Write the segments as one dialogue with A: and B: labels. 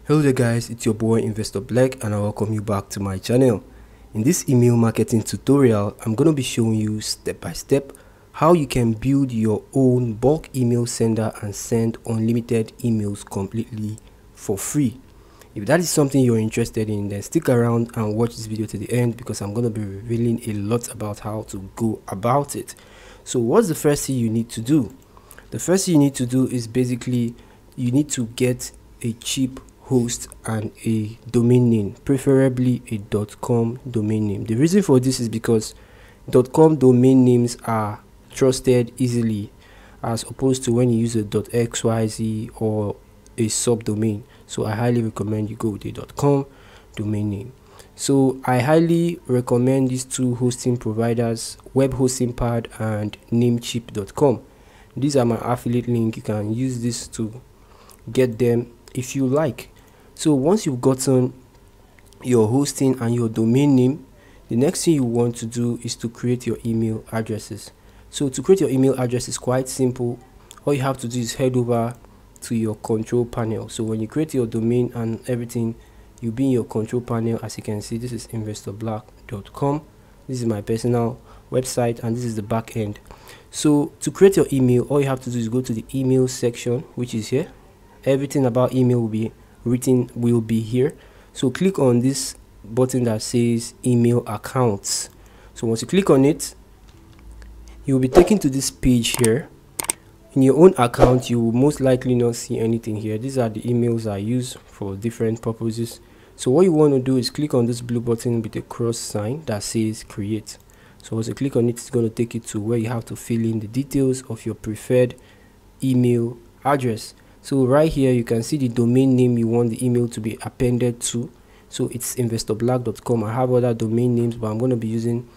A: Hello there guys, it's your boy Investor Blak and I welcome you back to my channel. In this email marketing tutorial, I'm going to be showing you step by step how you can build your own bulk email sender and send unlimited emails completely for free. If that is something you're interested in, then stick around and watch this video to the end because I'm going to be revealing a lot about how to go about it. So what's the first thing you need to do? The first thing you need to do is basically you need to get a cheap host and a domain name, preferably a .com domain name. The reason for this is because .com domain names are trusted easily as opposed to when you use a .xyz or a subdomain. So I highly recommend you go with a .com domain name. So I highly recommend these two hosting providers, Web Hosting Pad and Namecheap.com. These are my affiliate link. You can use this to get them if you like. So once you've gotten your hosting and your domain name, the next thing you want to do is to create your email addresses. So to create your email address is quite simple. All you have to do is head over to your control panel. So when you create your domain and everything, you'll be in your control panel. As you can see, this is investorblak.com. This is my personal website and this is the back end. So to create your email, all you have to do is go to the email section, which is here. Everything about email will be here. So click on this button that says email accounts. So once you click on it, you'll be taken to this page here. In your own account, you will most likely not see anything here. These are the emails I use for different purposes. So what you want to do is click on this blue button with a cross sign that says create. So once you click on it, it's going to take you to where you have to fill in the details of your preferred email address. So right here you can see the domain name you want the email to be appended to. So it's investorblak.com. I have other domain names, but I'm going to be using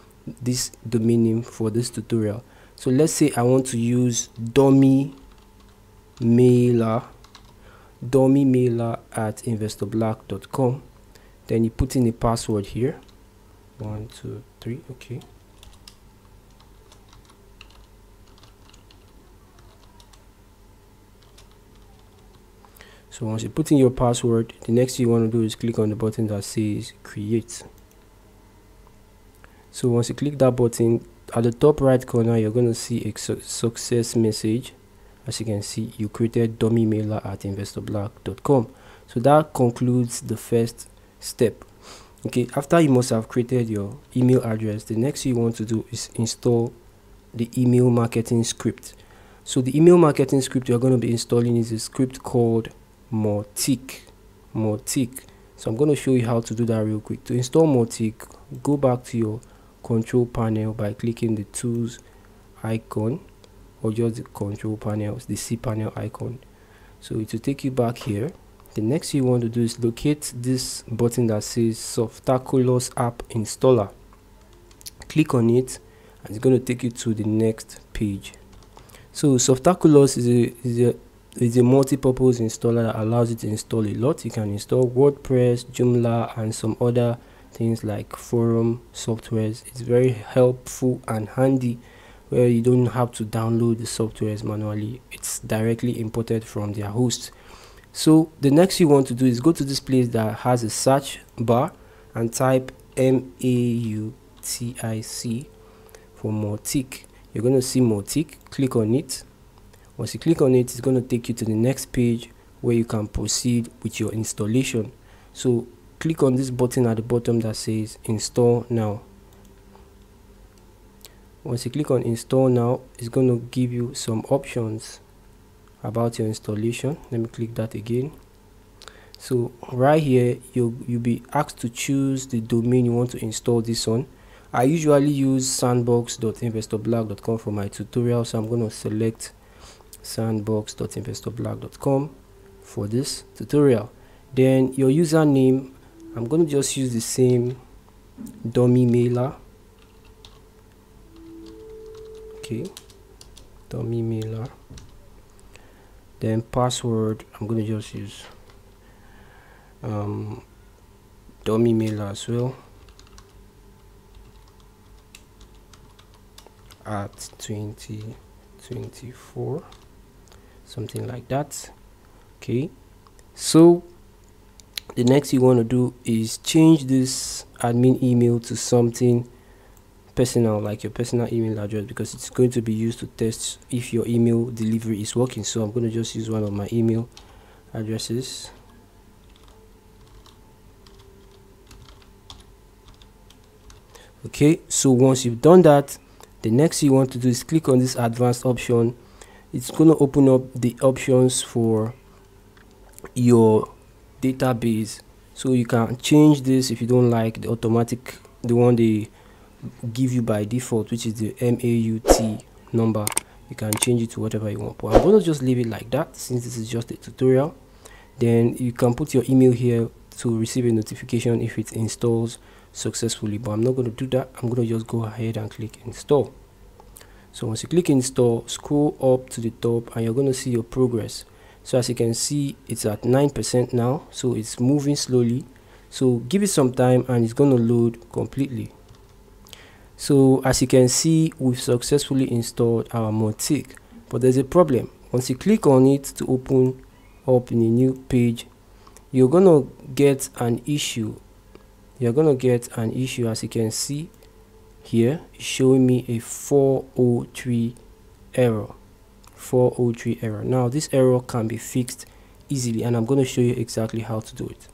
A: this domain name for this tutorial. So let's say I want to use dummy mailer at investorblak.com. Then you put in a password here. 1 2 3. Okay. So once you put in your password, the next thing you want to do is click on the button that says create. So once you click that button, at the top right corner you're going to see a success message. As you can see, you created dummy mailer at investorblak.com. So that concludes the first step. Okay, after you must have created your email address, the next thing you want to do is install the email marketing script. So the email marketing script you're going to be installing is a script called MOTI. So I'm going to show you how to do that real quick. To install MOTI, go back to your control panel by clicking the tools icon or just the control panel, the C panel icon. So it will take you back here. The next thing you want to do is locate this button that says Softaculous app installer. Click on it and it's going to take you to the next page. So Softaculous is a multi-purpose installer that allows you to install a lot. You can install WordPress, Joomla, and some other things like forum softwares. It's very helpful and handy where you don't have to download the softwares manually. It's directly imported from their host. So the next you want to do is go to this place that has a search bar and type MAUTIC for MOTIC. You're going to see MOTIC. Click on it. Once you click on it, it's going to take you to the next page where you can proceed with your installation. So click on this button at the bottom that says install now. Once you click on install now, it's going to give you some options about your installation. Let me click that again. So right here you'll be asked to choose the domain you want to install this on. I usually use sandbox.investorblak.com for my tutorial, so I'm going to select sandbox.investorblak.com for this tutorial. Then your username, I'm going to just use the same dummy mailer. Okay, dummy mailer. Then password, I'm going to just use dummy mailer as well at 2024, something like that. Okay, so The next you want to do is change this admin email to something personal, like your personal email address, because it's going to be used to test if your email delivery is working. So I'm going to just use one of my email addresses. Okay, so once you've done that, the next you want to do is click on this advanced option. It's going to open up the options for your database, so you can change this if you don't like the one they give you by default, which is the MOTI number. You can change it to whatever you want, but I'm going to just leave it like that since this is just a tutorial. Then you can put your email here to receive a notification if it installs successfully, but I'm not going to do that. I'm going to just go ahead and click install. So once you click install, scroll up to the top and you're going to see your progress. So as you can see, it's at 9% now, so it's moving slowly. So give it some time and it's going to load completely. So as you can see, we've successfully installed our MOTI, but there's a problem. Once you click on it to open up in a new page, you're going to get an issue. As you can see here, it's showing me a 403 error. Now this error can be fixed easily, and I'm going to show you exactly how to do it.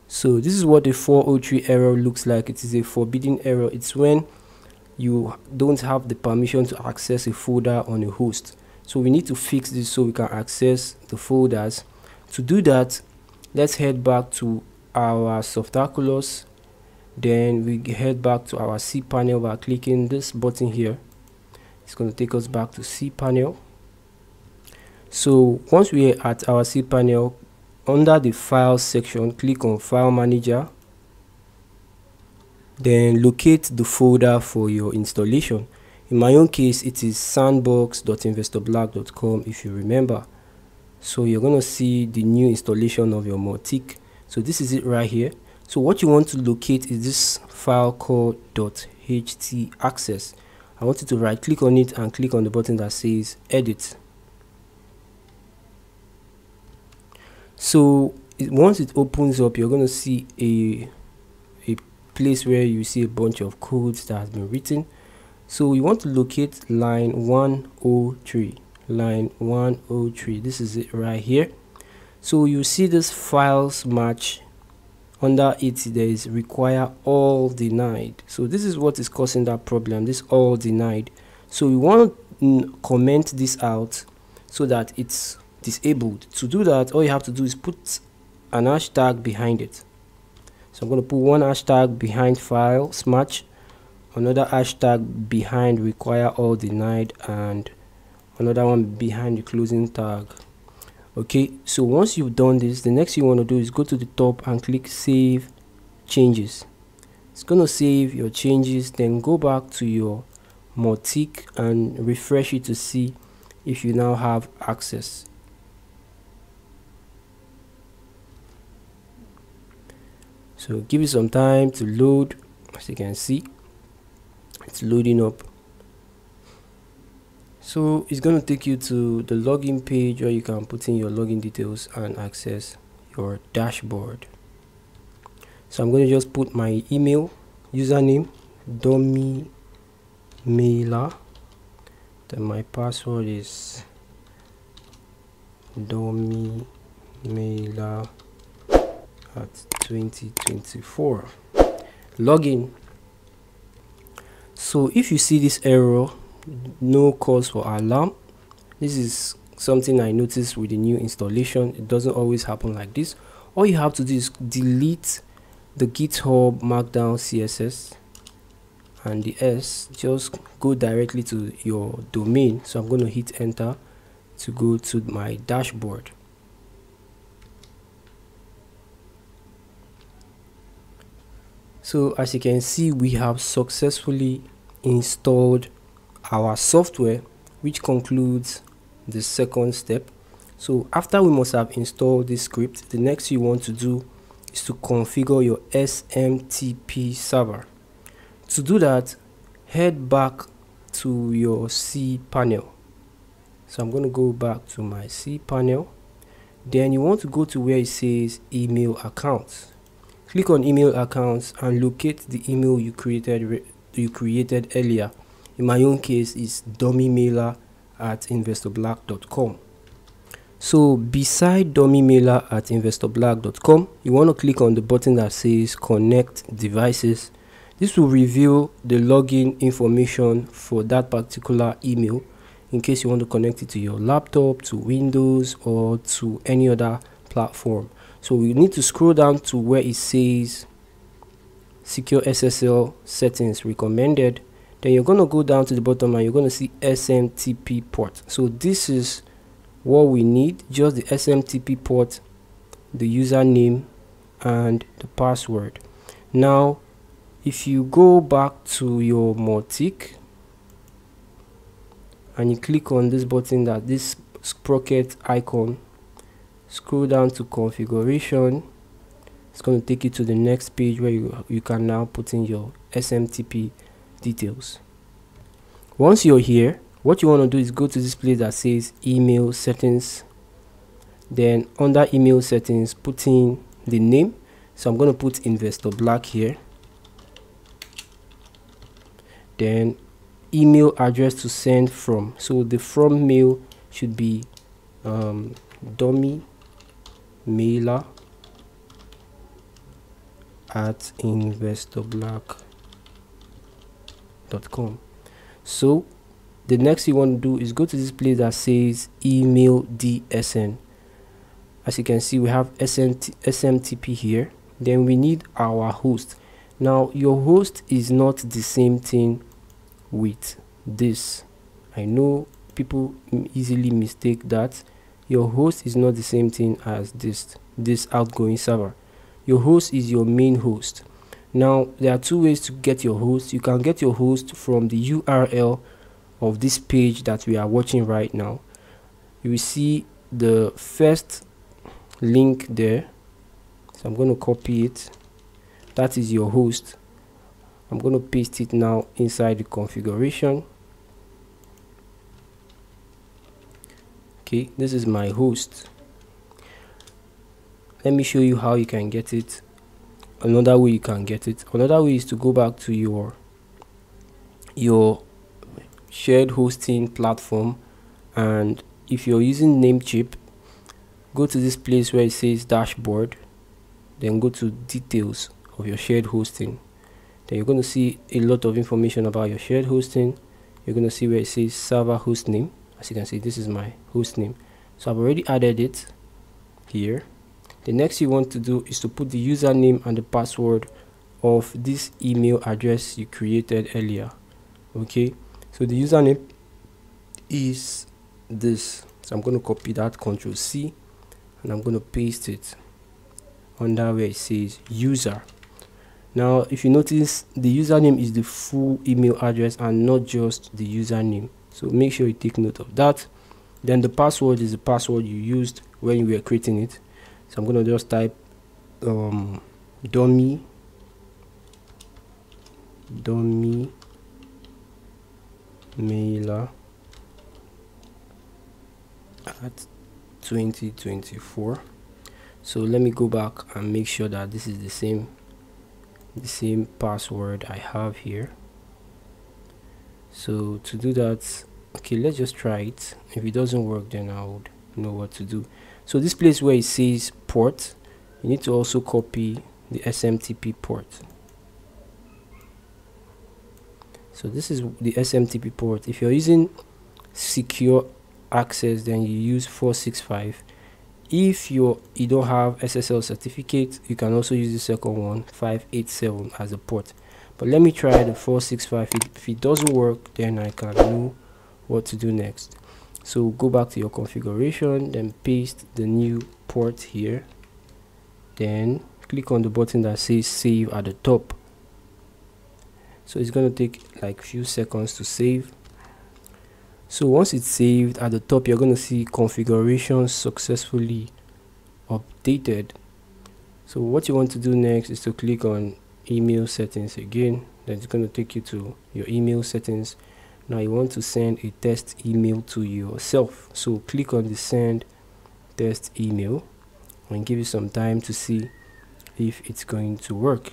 A: So this is what the 403 error looks like. It is a forbidden error. It's when you don't have the permission to access a folder on a host. So we need to fix this so we can access the folders. To do that, let's head back to our Softaculous. Then we head back to our cPanel by clicking this button here. It's going to take us back to cPanel. So once we are at our cPanel, under the file section, click on File Manager. Then locate the folder for your installation. In my own case, it is sandbox.investorblak.com, if you remember. So you're going to see the new installation of your MOTI. So this is it right here. So what you want to locate is this file called .htaccess. I want you to right click on it and click on the button that says edit. So once it opens up, you're going to see a place where you see a bunch of codes that has been written. So you want to locate line 103. This is it right here. So you see this files match. Under it there is require all denied. So this is what is causing that problem, this all denied. So we want to comment this out so that it's disabled. To do that, all you have to do is put an hashtag behind it. So I'm going to put one hashtag behind files match, another hashtag behind require all denied, and another one behind the closing tag. Okay, so once you've done this, the next you want to do is go to the top and click save changes. It's going to save your changes. Then go back to your MOTI and refresh it to see if you now have access. So give it some time to load. As you can see, it's loading up. So it's going to take you to the login page where you can put in your login details and access your dashboard. So I'm going to just put my email, username, dummy mailer. Then my password is dummy mailer at 2024. Login. So if you see this error, no cause for alarm. This is something I noticed with the new installation. It doesn't always happen like this. All you have to do is delete the GitHub Markdown CSS and the S. Just go directly to your domain. So I'm going to hit enter to go to my dashboard. So as you can see, we have successfully installed our software, which concludes the second step. So after we must have installed this script, the next you want to do is to configure your SMTP server. To do that, head back to your cPanel. So I'm going to go back to my cPanel. Then you want to go to where it says email accounts. Click on email accounts and locate the email you created earlier. In my own case, it's dummymailer@investorblak.com. So beside dummymailer@investorblak.com, you want to click on the button that says connect devices. This will reveal the login information for that particular email in case you want to connect it to your laptop, to Windows, or to any other platform. So we need to scroll down to where it says secure SSL settings recommended. Then you're going to go down to the bottom and you're going to see SMTP port. So this is what we need, just the SMTP port, the username, and the password. Now if you go back to your MOTI and you click on this button, that this sprocket icon, scroll down to configuration, it's going to take you to the next page where you can now put in your SMTP details. Once you're here, what you want to do is go to this place that says email settings. Then under email settings, put in the name. So I'm going to put Investor Blak here. Then email address to send from. So the from mail should be dummymailer@investorblak.com. So the next you want to do is go to this place that says email DSN. As you can see, we have SMTP here. Then we need our host. Now your host is not the same thing with this. I know people easily mistake that. Your host is not the same thing as this outgoing server. Your host is your main host. Now there are two ways to get your host. You can get your host from the URL of this page that we are watching right now. You will see the first link there. So I'm going to copy it. That is your host. I'm going to paste it now inside the configuration. Okay, this is my host. Let me show you how you can get it. Another way you can get it. Another way is to go back to your shared hosting platform, and if you're using Namecheap, go to this place where it says dashboard, then go to details of your shared hosting. Then you're going to see a lot of information about your shared hosting. You're going to see where it says server host name. As you can see, this is my host name. So I've already added it here. The next you want to do is to put the username and the password of this email address you created earlier. Okay, so the username is this. So I'm going to copy that, Ctrl C, and I'm going to paste it under where it says user. Now if you notice, the username is the full email address and not just the username, so make sure you take note of that. Then the password is the password you used when you were creating it. So I'm going to just type dummymailer at 2024. So let me go back and make sure that this is the same password I have here. So to do that, okay, let's just try it. If it doesn't work, then I would know what to do. So this place where it says port, you need to also copy the SMTP port. So this is the SMTP port. If you're using secure access, then you use 465. If you don't have SSL certificate, you can also use the second one, 587, as a port. But let me try the 465. If it doesn't work, then I can know what to do next. So go back to your configuration, then paste the new port here, then click on the button that says save at the top. So it's going to take like a few seconds to save. So once it's saved, at the top you're going to see configuration successfully updated. So what you want to do next is to click on email settings again. Then it's going to take you to your email settings. Now you want to send a test email to yourself, so click on the send test email and give it some time to see if it's going to work.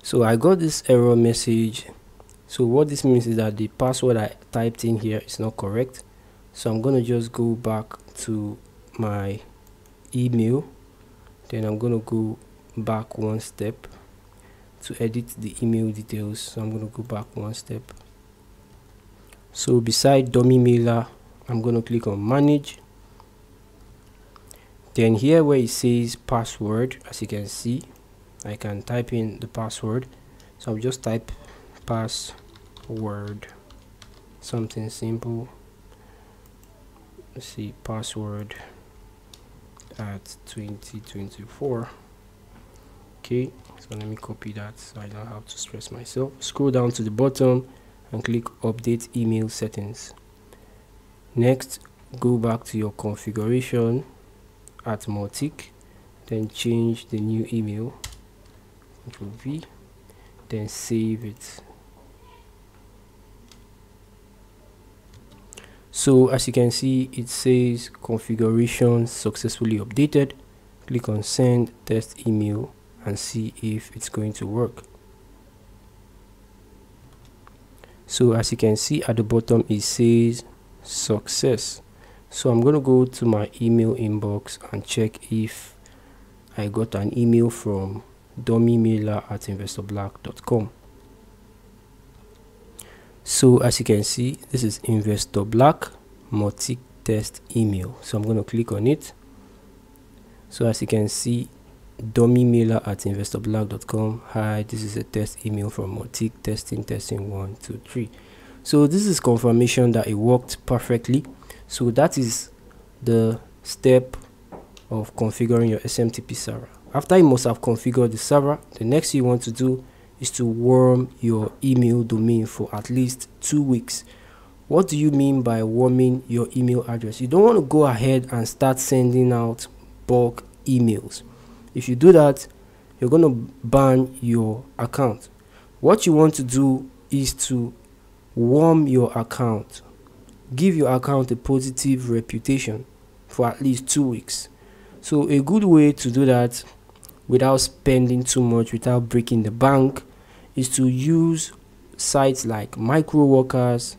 A: So I got this error message. So what this means is that the password I typed in here is not correct. So I'm going to just go back to my email, then I'm going to go back one step to edit the email details. So I'm going to go back one step. So beside dummy mailer, I'm going to click on manage. Then here where it says password, as you can see, I can type in the password. So I'll just type password, something simple. Let's see, password at 2024. Okay, so let me copy that so I don't have to stress myself. Scroll down to the bottom and click update email settings. Next, go back to your configuration at MOTI, then change the new email, Ctrl V, then save it. So as you can see, it says configuration successfully updated. Click on send test email and see if it's going to work. So as you can see at the bottom, it says success. So I'm going to go to my email inbox and check if I got an email from dummymailer@investorblak.com. So as you can see, this is Investor Blak MOTI test email. So I'm going to click on it. So as you can see, dummymailer@investorblak.com. Hi, this is a test email from MOTI, testing 1 2 3. So this is confirmation that it worked perfectly. So that is the step of configuring your SMTP server. After you must have configured the server, the next thing you want to do is to warm your email domain for at least 2 weeks. What do you mean by warming your email address? You don't want to go ahead and start sending out bulk emails. If you do that, you're going to ban your account. What you want to do is to warm your account. Give your account a positive reputation for at least 2 weeks. So a good way to do that without spending too much, without breaking the bank, is to use sites like MicroWorkers,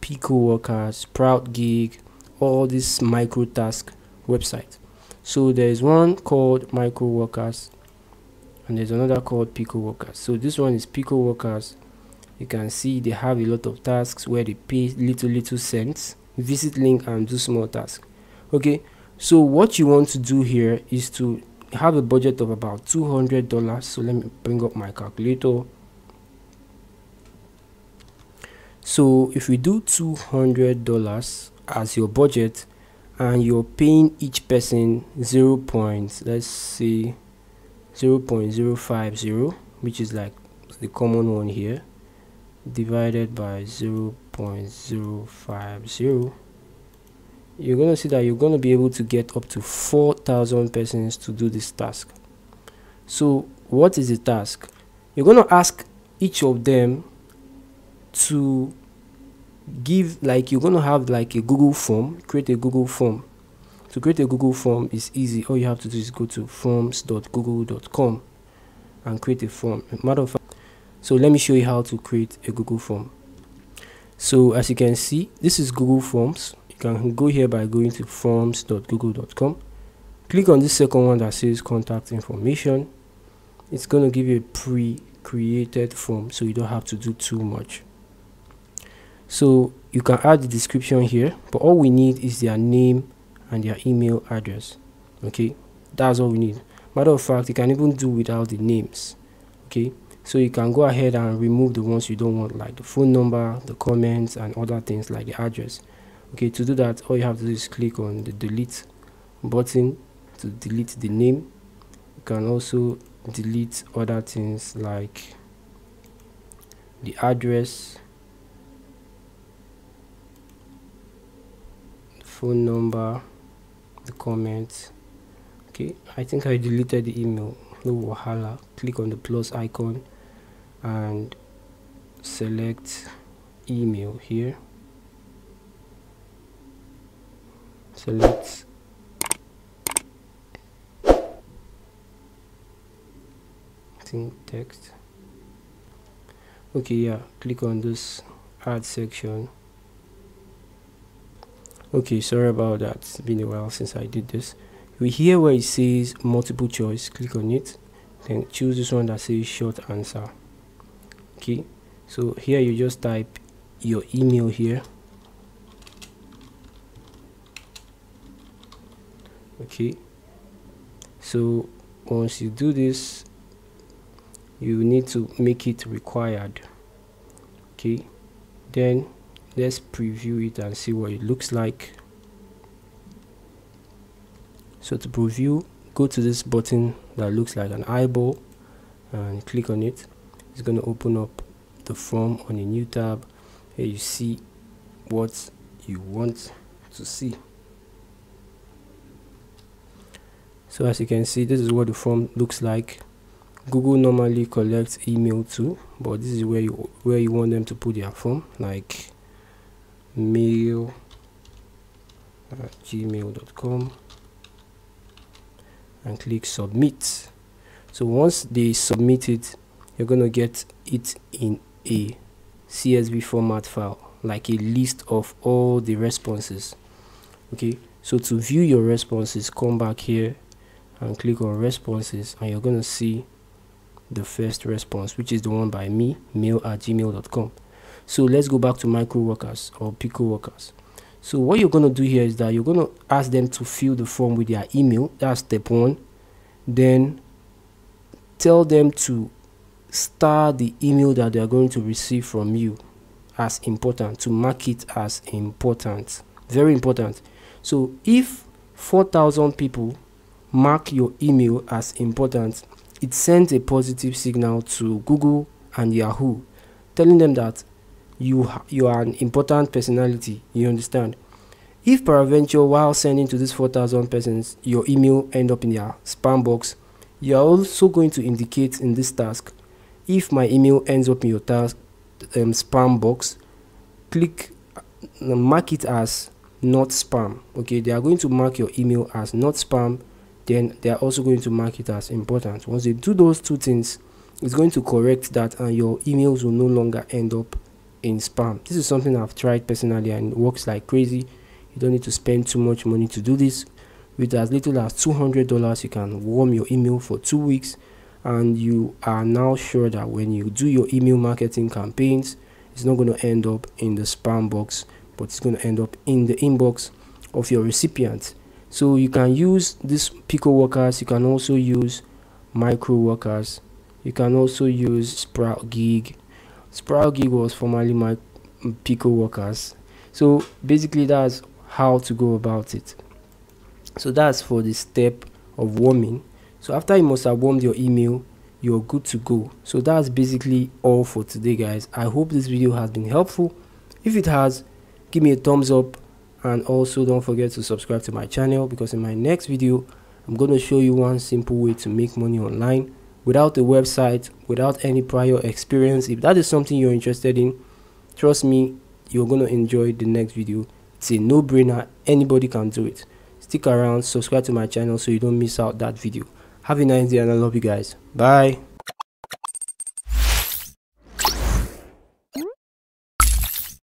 A: PicoWorkers, ProudGig, all these micro task websites. So there's one called MicroWorkers and there's another called PicoWorkers. So this one is PicoWorkers. You can see they have a lot of tasks where they pay little cents. Visit link and do small tasks. Okay, so what you want to do here is to have a budget of about $200. So let me bring up my calculator. So if we do $200 as your budget and you're paying each person let's say 0.050, which is like the common one here, divided by 0.050, you're going to see that you're going to be able to get up to 4,000 persons to do this task. So what is the task? You're going to ask each of them to give, like, you're going to have like a Google form, create a Google form. To create a Google form is easy. All you have to do is go to forms.google.com and create a form. Matter of fact, so let me show you how to create a Google form. So as you can see, this is Google Forms. You can go here by going to forms.google.com. Click on this second one that says contact information. It's going to give you a pre-created form, so you don't have to do too much. So you can add the description here, but all we need is their name and their email address. Okay, that's all we need. Matter of fact, you can even do without the names. Okay, so you can go ahead and remove the ones you don't want, like the phone number, the comments, and other things like the address. Okay, to do that, all you have to do is click on the delete button to delete the name. You can also delete other things like the address, the phone number, the comments. Okay, I think I deleted the email. No wahala. Click on the plus icon and select email here. select text. Okay, yeah, click on this add section. Okay, sorry about that, it's been a while since I did this. We hear where it says multiple choice, click on it, then choose this one that says short answer. Okay, so here you just type your email here. Okay, so once you do this, you need to make it required. Okay, then let's preview it and see what it looks like. So to preview, go to this button that looks like an eyeball and click on it. It's going to open up the form on a new tab. Here you see what you want to see. So as you can see, this is what the form looks like. Google normally collects email too, but this is where you want them to put their form, like mail@gmail.com, and click submit. So once they submit it, you're gonna get it in a CSV format file, like a list of all the responses. Okay, so to view your responses, come back here and click on responses, and you're gonna see the first response, which is the one by me, mail@gmail.com. So let's go back to micro workers or pico workers. So what you're going to do here is that you're going to ask them to fill the form with their email. That's step one. Then tell them to star the email that they are going to receive from you as important, to mark it as important. Very important. So if 4,000 people mark your email as important, it sends a positive signal to Google and Yahoo, telling them that you are an important personality. You understand? If peradventure while sending to these 4,000 persons your email end up in their spam box, you are also going to indicate in this task, if my email ends up in your task spam box, click mark it as not spam. Okay, they are going to mark your email as not spam, then they are also going to mark it as important. Once they do those two things, it's going to correct that, and your emails will no longer end up in spam. This is something I've tried personally and it works like crazy. You don't need to spend too much money to do this. With as little as $200, you can warm your email for 2 weeks, and you are now sure that when you do your email marketing campaigns, it's not going to end up in the spam box, but it's going to end up in the inbox of your recipient. So you can use this pico workers, you can also use micro workers, you can also use Sprout Gig. Sprout Gig was formerly my pico workers. So basically that's how to go about it. So that's for the step of warming. So after you must have warmed your email, you're good to go. So that's basically all for today, guys. I hope this video has been helpful. If it has, give me a thumbs up, and also don't forget to subscribe to my channel, because in my next video I'm going to show you one simple way to make money online without a website, without any prior experience. If that is something you're interested in, trust me, you're going to enjoy the next video. It's a no-brainer, anybody can do it. Stick around, subscribe to my channel so you don't miss out that video. Have a nice day, and I love you guys. Bye.